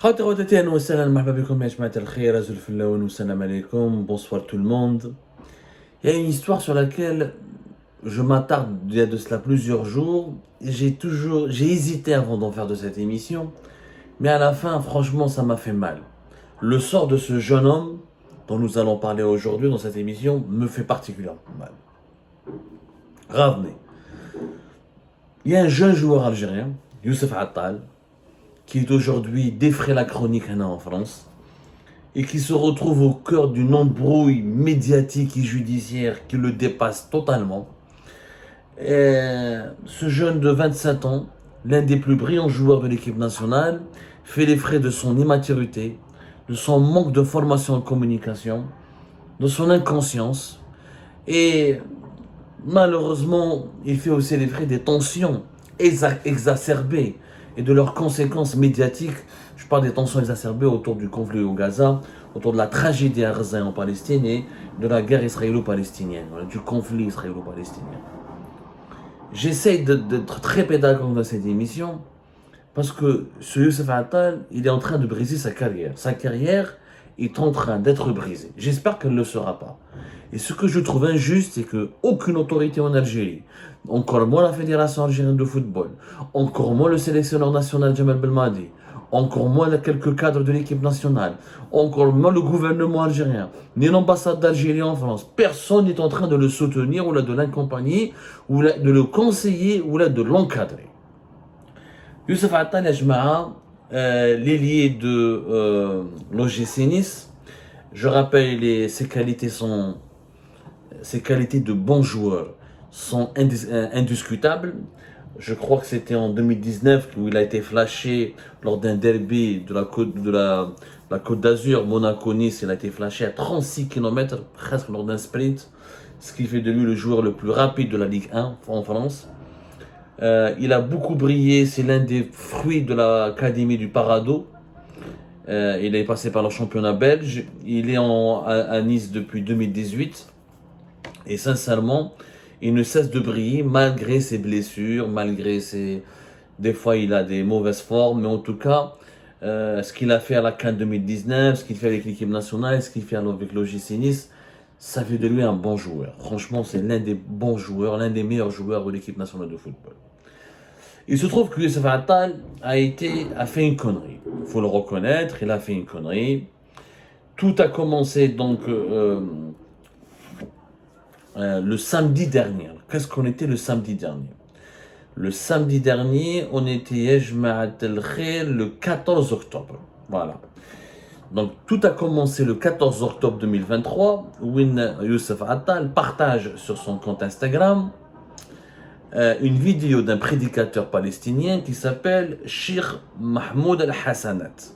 خاطر غدتي اهلا وسهلا مرحبا بكم يا جماعة الخير أزول الفلاون والسلام عليكم bonsoir tout le monde. Il y a une histoire sur laquelle je m'attarde il y a de cela plusieurs jours. J'ai hésité avant d'en faire de cette émission, mais à la fin, franchement, ça m'a fait mal. Le sort de ce jeune homme dont nous allons parler aujourd'hui dans cette émission me fait particulièrement mal. Ravne. Il y a un jeune joueur algérien, Youssef Attal, qui est aujourd'hui défraie la chronique en France et qui se retrouve au cœur d'une embrouille médiatique et judiciaire qui le dépasse totalement. Et ce jeune de 27 ans, l'un des plus brillants joueurs de l'équipe nationale, fait les frais de son immaturité, de son manque de formation en communication, de son inconscience et malheureusement, il fait aussi les frais des tensions exacerbées et de leurs conséquences médiatiques. Je parle des tensions exacerbées autour du conflit au Gaza, autour de la tragédie à Gaza en Palestine et de la guerre israélo-palestinienne, du conflit israélo-palestinien. J'essaye d'être très pédagogue dans cette émission parce que ce Youssef Attal, il est en train de briser sa carrière. Sa carrière est en train d'être brisée. J'espère qu'elle ne le sera pas. Et ce que je trouve injuste, c'est qu'aucune autorité en Algérie, encore moins la Fédération algérienne de football, encore moins le sélectionneur national Jamal Belmadi, encore moins quelques cadres de l'équipe nationale, encore moins le gouvernement algérien, ni l'ambassade d'Algérie en France, personne n'est en train de le soutenir ou de l'accompagner, ou de le conseiller, ou de l'encadrer. Youssef Attal Ajma'a, l'ailier de l'OGC Nice, je rappelle, ses qualités de bon joueur sont indiscutables. Je crois que c'était en 2019 où il a été flashé lors d'un derby de la Côte d'Azur, Monaco-Nice. Il a été flashé à 36 km, presque lors d'un sprint, ce qui fait de lui le joueur le plus rapide de la Ligue 1 en France. Il a beaucoup brillé, c'est l'un des fruits de l'académie du Parado. Il est passé par le championnat belge. Il est à Nice depuis 2018. Et sincèrement, il ne cesse de briller malgré ses blessures, malgré ses... Des fois, il a des mauvaises formes. Mais en tout cas, ce qu'il a fait à la CAN 2019, ce qu'il fait avec l'équipe nationale, ce qu'il fait avec l'OGC Nice, ça fait de lui un bon joueur. Franchement, c'est l'un des bons joueurs, l'un des meilleurs joueurs de l'équipe nationale de football. Il se trouve que Youssef Attal a fait une connerie. Il faut le reconnaître, il a fait une connerie. Tout a commencé donc le samedi dernier. Qu'est-ce qu'on était le samedi dernier? Le samedi dernier, on était le 14 octobre. Voilà. Donc tout a commencé le 14 octobre 2023, où Youssef Attal partage sur son compte Instagram une vidéo d'un prédicateur palestinien qui s'appelle Sheikh Mahmoud Al-Hassanat.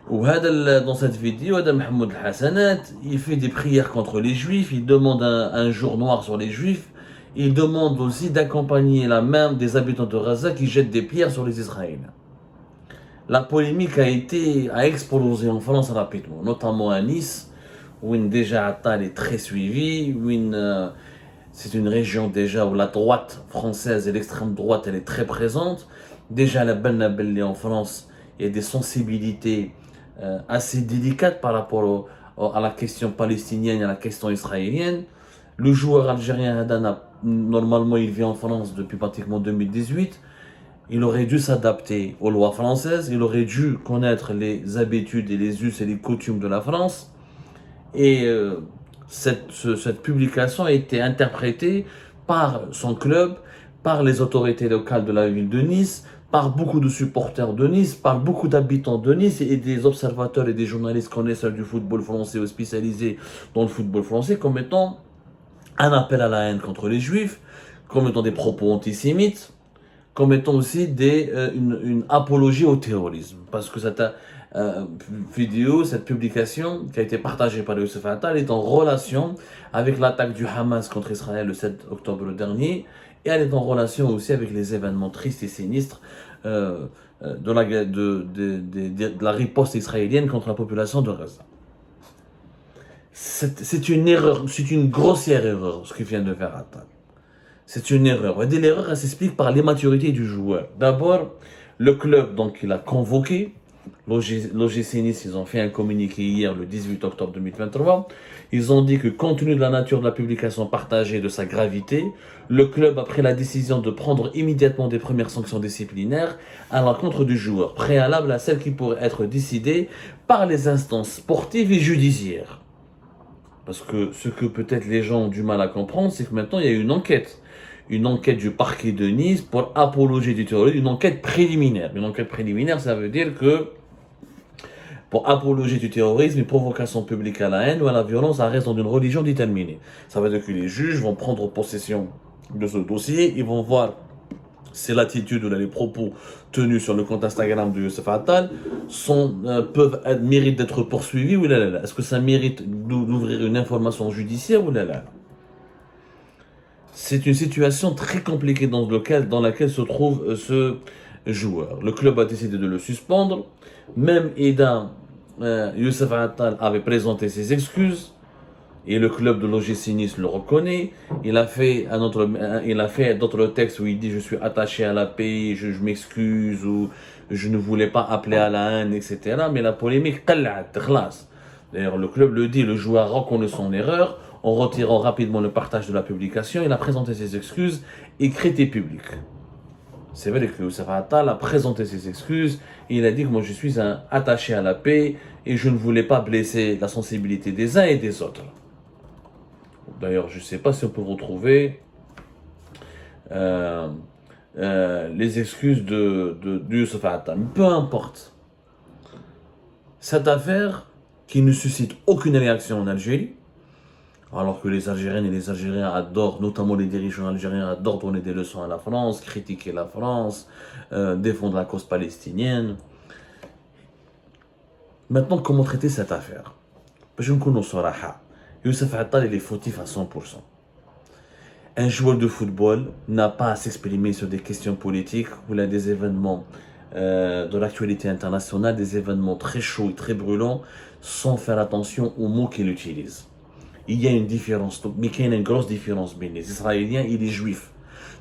Dans cette vidéo, Mahmoud Al-Hassanat, il fait des prières contre les juifs, il demande un jour noir sur les juifs, il demande aussi d'accompagner la main des habitants de Gaza qui jettent des pierres sur les Israéliens. La polémique a explosé en France rapidement, notamment à Nice, où déjà Attal est très suivi, où c'est une région déjà où la droite française et l'extrême droite elle est très présente. Déjà la Belle en France, il y a des sensibilités assez délicates par rapport à la question palestinienne et à la question israélienne. Le joueur algérien Hadana, normalement il vit en France depuis pratiquement 2018. Il aurait dû s'adapter aux lois françaises, il aurait dû connaître les habitudes et les us et les coutumes de la France. Et cette publication a été interprétée par son club, par les autorités locales de la ville de Nice, par beaucoup de supporters de Nice, par beaucoup d'habitants de Nice et des observateurs et des journalistes connaisseurs du football français ou spécialisés dans le football français comme étant un appel à la haine contre les juifs, comme étant des propos antisémites, comme étant aussi une apologie au terrorisme. Parce que cette vidéo, cette publication qui a été partagée par Youssef Attal est en relation avec l'attaque du Hamas contre Israël le 7 octobre dernier, et elle est en relation aussi avec les événements tristes et sinistres de la riposte israélienne contre la population de Gaza. C'est une erreur, c'est une grossière erreur ce que vient de faire Attal. C'est une erreur. L'erreur, elle s'explique par l'immaturité du joueur. D'abord, le club, donc, il a convoqué l'OGC Nice, ils ont fait un communiqué hier, le 18 octobre 2023. Ils ont dit que compte tenu de la nature de la publication partagée et de sa gravité, le club a pris la décision de prendre immédiatement des premières sanctions disciplinaires à l'encontre du joueur, préalable à celles qui pourraient être décidées par les instances sportives et judiciaires. Parce que ce que peut-être les gens ont du mal à comprendre, c'est que maintenant il y a une enquête. Une enquête du parquet de Nice pour apologie du terrorisme, une enquête préliminaire. Une enquête préliminaire, ça veut dire que pour apologie du terrorisme et provocation publique à la haine ou à la violence à raison d'une religion déterminée. Ça veut dire que les juges vont prendre possession de ce dossier, ils vont voir si l'attitude ou les propos tenus sur le compte Instagram de Youssef Attal méritent d'être poursuivis ou là. Est-ce que ça mérite d'ouvrir une information judiciaire ou là. C'est une situation très compliquée dans laquelle se trouve ce joueur. Le club a décidé de le suspendre. Même Youssef Attal avait présenté ses excuses et le club de l'OGC Nice le reconnaît. Il a fait d'autres textes où il dit je suis attaché à la paix, je m'excuse ou je ne voulais pas appeler à la haine, etc. Mais la polémique, d'ailleurs le club le dit, le joueur reconnaît son erreur en retirant rapidement le partage de la publication. Il a présenté ses excuses écrites et publiques. C'est vrai que Youssef Attal a présenté ses excuses et il a dit que moi je suis attaché à la paix et je ne voulais pas blesser la sensibilité des uns et des autres. D'ailleurs, je ne sais pas si on peut retrouver les excuses de Youssef Attal. Mais peu importe. Cette affaire qui ne suscite aucune réaction en Algérie, alors que les Algériennes et les Algériens adorent, notamment les dirigeants algériens adorent donner des leçons à la France, critiquer la France, défendre la cause palestinienne. Maintenant, comment traiter cette affaire? Je ne connais pas. Youssef Attal, il est fautif à 100%. Un joueur de football n'a pas à s'exprimer sur des questions politiques ou là des événements de l'actualité internationale, des événements très chauds et très brûlants, sans faire attention aux mots qu'il utilise. Il y a une différence, mais il y a une grosse différence entre les Israéliens et les Juifs.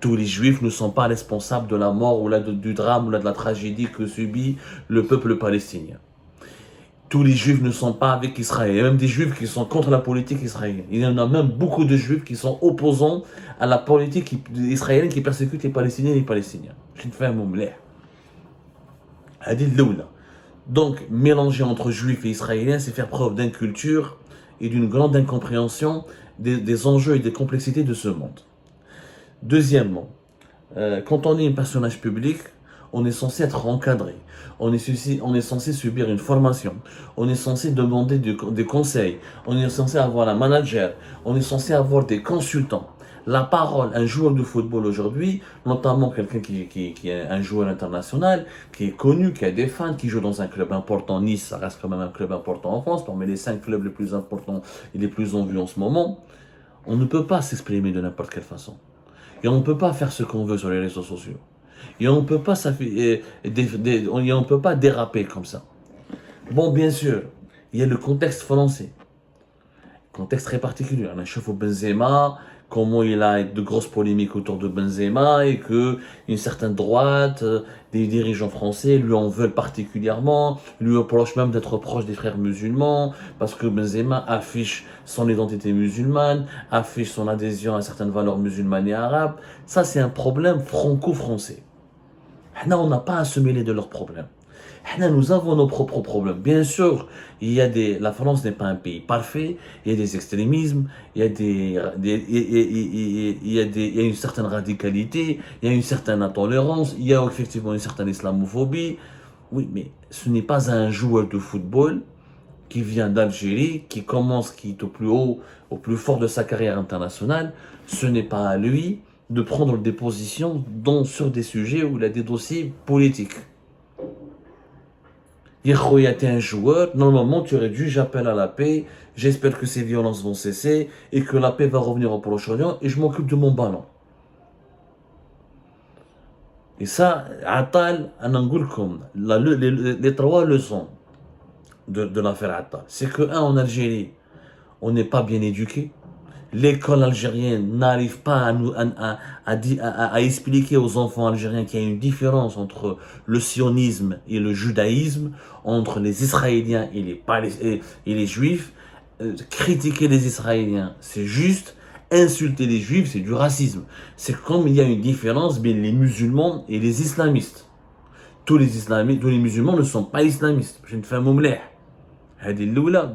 Tous les Juifs ne sont pas responsables de la mort ou là du drame ou là de la tragédie que subit le peuple palestinien. Tous les Juifs ne sont pas avec Israël. Il y a même des Juifs qui sont contre la politique israélienne. Il y en a même beaucoup de Juifs qui sont opposants à la politique israélienne qui persécute les Palestiniens et les Palestiniens. Je ne fais un mot Donc, mélanger entre Juifs et Israéliens, c'est faire preuve d'inculture et d'une grande incompréhension des enjeux et des complexités de ce monde. Deuxièmement, quand on est un personnage public, on est censé être encadré, on est censé subir une formation, on est censé demander des conseils, on est censé avoir un manager, on est censé avoir des consultants. La parole, un joueur de football aujourd'hui, notamment quelqu'un qui est un joueur international, qui est connu, qui a des fans, qui joue dans un club important, Nice, ça reste quand même un club important en France, parmi les 5 clubs les plus importants et les plus en vue en ce moment, on ne peut pas s'exprimer de n'importe quelle façon. Et on ne peut pas faire ce qu'on veut sur les réseaux sociaux. Et on ne peut pas déraper comme ça. Bon, bien sûr, il y a le contexte français. Contexte très particulier. On a chauffé Benzema, comment il a de grosses polémiques autour de Benzema et que une certaine droite, des dirigeants français lui en veulent particulièrement, lui reprochent même d'être proche des frères musulmans parce que Benzema affiche son identité musulmane, affiche son adhésion à certaines valeurs musulmanes et arabes. Ça, c'est un problème franco-français. On n'a pas à se mêler de leurs problèmes. Nous avons nos propres problèmes. Bien sûr, la France n'est pas un pays parfait. Il y a des extrémismes, il y a une certaine radicalité, il y a une certaine intolérance, il y a effectivement une certaine islamophobie. Oui, mais ce n'est pas un joueur de football qui vient d'Algérie, qui est au plus haut, au plus fort de sa carrière internationale. Ce n'est pas à lui de prendre des positions sur des sujets où il a des dossiers politiques. T'es un joueur, normalement tu aurais dû, j'appelle à la paix, j'espère que ces violences vont cesser et que la paix va revenir au Proche-Orient et je m'occupe de mon ballon. Et ça, Attal, les 3 leçons de l'affaire Attal, c'est que, en Algérie, on n'est pas bien éduqué. l'école algérienne n'arrive pas à expliquer aux enfants algériens qu'il y a une différence entre le sionisme et le judaïsme, entre les Israéliens et les Juifs. Critiquer les Israéliens, c'est juste. Insulter les Juifs, c'est du racisme. C'est comme il y a une différence entre les musulmans et les islamistes. Tous les musulmans ne sont pas islamistes. Je ne fais un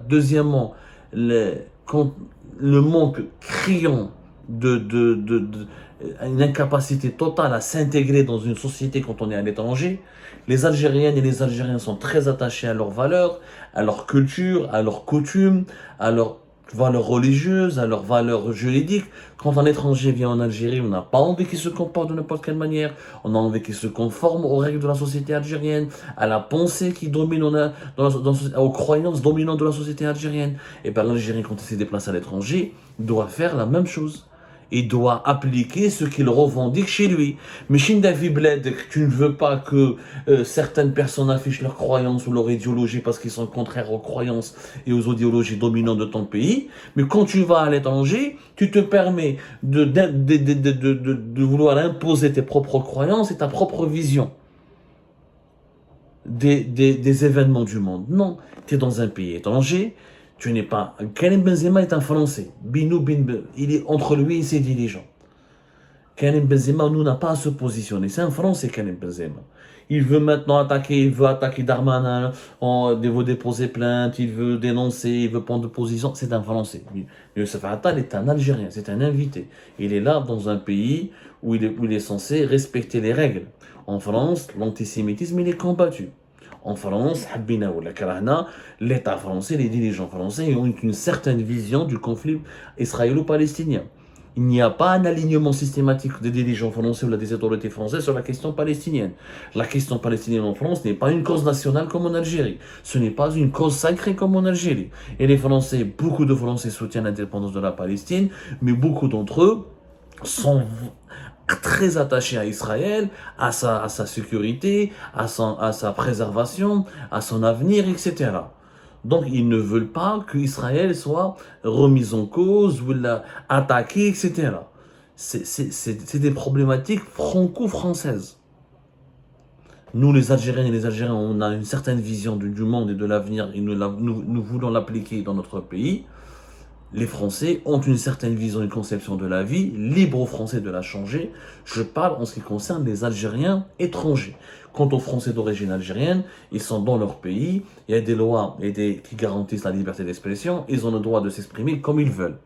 Deuxièmement, le manque criant une incapacité totale à s'intégrer dans une société quand on est à l'étranger. Les Algériennes et les Algériens sont très attachés à leurs valeurs, à leur culture, à leurs coutumes, à leurs valeurs religieuses, à leurs valeurs juridiques. Quand un étranger vient en Algérie, on n'a pas envie qu'il se comporte de n'importe quelle manière. On a envie qu'il se conforme aux règles de la société algérienne, à la pensée qui domine, aux croyances dominantes de la société algérienne. Et bien l'Algérien, quand il s'est déplacé à l'étranger, doit faire la même chose. Il doit appliquer ce qu'il revendique chez lui. Mais chez David Bled, tu ne veux pas que certaines personnes affichent leurs croyances ou leur idéologie parce qu'ils sont contraires aux croyances et aux idéologies dominantes de ton pays. Mais quand tu vas à l'étranger, tu te permets de vouloir imposer tes propres croyances et ta propre vision des événements du monde. Non, tu es dans un pays étranger. Tu n'es pas. Karim Benzema est un Français. Il est entre lui et ses dirigeants. Karim Benzema, nous, n'a pas à se positionner. C'est un Français, Karim Benzema. Il veut maintenant attaquer, Darmanin, il veut déposer plainte, il veut dénoncer, il veut prendre position. C'est un Français. Youssef Attal est un Algérien, c'est un invité. Il est là dans un pays où il est censé respecter les règles. En France, l'antisémitisme, il est combattu. En France, l'État français, les dirigeants français ont une certaine vision du conflit israélo-palestinien. Il n'y a pas un alignement systématique des dirigeants français ou des autorités françaises sur la question palestinienne. La question palestinienne en France n'est pas une cause nationale comme en Algérie. Ce n'est pas une cause sacrée comme en Algérie. Et les Français, beaucoup de Français soutiennent l'indépendance de la Palestine, mais beaucoup d'entre eux sont très attaché à Israël, à sa sécurité, à sa préservation, à son avenir, etc. Donc ils ne veulent pas qu'Israël soit remis en cause ou attaqué, etc. C'est des problématiques franco-françaises. Nous, les Algériens et les Algériens, on a une certaine vision du monde et de l'avenir et nous voulons l'appliquer dans notre pays. Les Français ont une certaine vision, une conception de la vie, libre aux Français de la changer. Je parle en ce qui concerne les Algériens étrangers. Quant aux Français d'origine algérienne, ils sont dans leur pays, il y a des lois qui garantissent la liberté d'expression, ils ont le droit de s'exprimer comme ils veulent.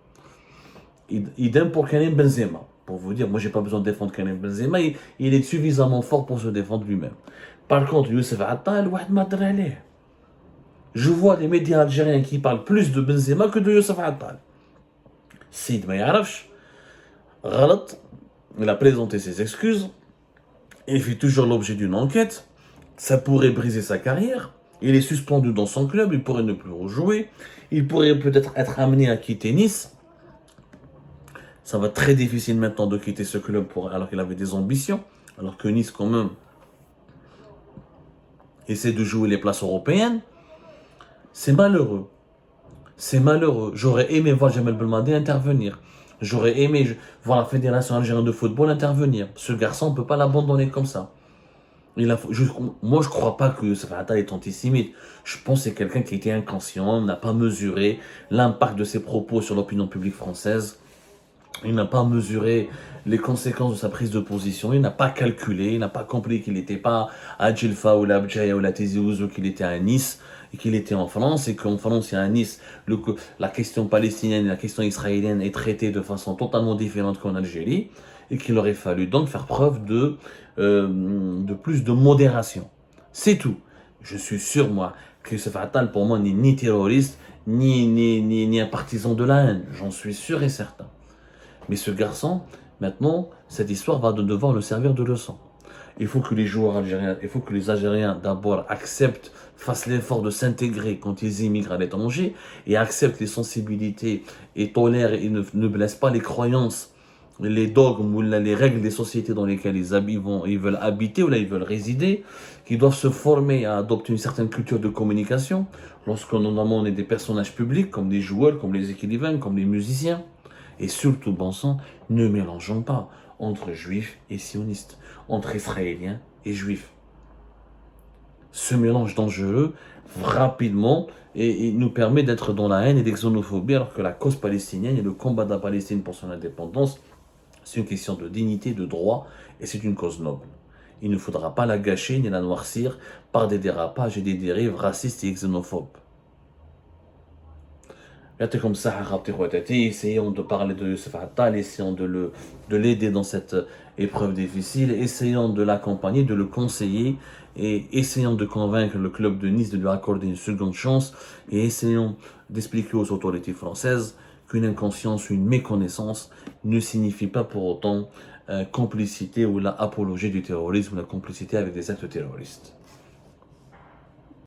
Idem pour Karim Benzema. Pour vous dire, moi j'ai pas besoin de défendre Karim Benzema, il est suffisamment fort pour se défendre lui-même. Par contre, Youssef Attal, je vois des médias algériens qui parlent plus de Benzema que de Youssef Attal. Sid ma yarafch, غلط, il a présenté ses excuses, il fait toujours l'objet d'une enquête, ça pourrait briser sa carrière, il est suspendu dans son club, il pourrait ne plus rejouer, il pourrait peut-être être amené à quitter Nice. Ça va être très difficile maintenant de quitter ce club alors qu'il avait des ambitions, alors que Nice quand même essaie de jouer les places européennes. C'est malheureux. C'est malheureux. J'aurais aimé voir Jamel Belmadi intervenir. J'aurais aimé voir la Fédération algérienne de football intervenir. Ce garçon, on ne peut pas l'abandonner comme ça. Moi, je ne crois pas que Youssef Attal est antisémite. Je pense que c'est quelqu'un qui était inconscient, n'a pas mesuré l'impact de ses propos sur l'opinion publique française. Il n'a pas mesuré les conséquences de sa prise de position. Il n'a pas calculé. Il n'a pas compris qu'il n'était pas à Djelfa ou à Abdjaya ou à Tizi Ouzou, qu'il était à Nice et qu'il était en France. Et qu'en France et à Nice, la question palestinienne et la question israélienne est traitée de façon totalement différente qu'en Algérie. Et qu'il aurait fallu donc faire preuve de plus de modération. C'est tout. Je suis sûr, moi, que Youssef Attal, pour moi, n'est ni terroriste, ni un partisan de la haine. J'en suis sûr et certain. Mais ce garçon, maintenant, cette histoire va devoir le servir de leçon. Il faut que les joueurs algériens, il faut que les Algériens d'abord acceptent, fassent l'effort de s'intégrer quand ils immigrent à l'étranger et acceptent les sensibilités et tolèrent et ne blessent pas les croyances, les dogmes ou les règles des sociétés dans lesquelles ils veulent habiter ou là ils veulent résider, qui doivent se former à adopter une certaine culture de communication lorsqu'on est des personnages publics comme des joueurs, comme les écrivains, comme les musiciens. Et surtout, bon sang, ne mélangeons pas entre juifs et sionistes, entre israéliens et juifs. Ce mélange dangereux, rapidement, et nous permet d'être dans la haine et la xénophobie, alors que la cause palestinienne et le combat de la Palestine pour son indépendance, c'est une question de dignité, de droit, et c'est une cause noble. Il ne faudra pas la gâcher ni la noircir par des dérapages et des dérives racistes et xénophobes. Comme ça, essayons de parler de Youssef Attal, essayons de l'aider dans cette épreuve difficile, essayons de l'accompagner, de le conseiller, et essayons de convaincre le club de Nice de lui accorder une seconde chance, et essayons d'expliquer aux autorités françaises qu'une inconscience ou une méconnaissance ne signifie pas pour autant complicité ou la apologie du terrorisme ou la complicité avec des actes terroristes.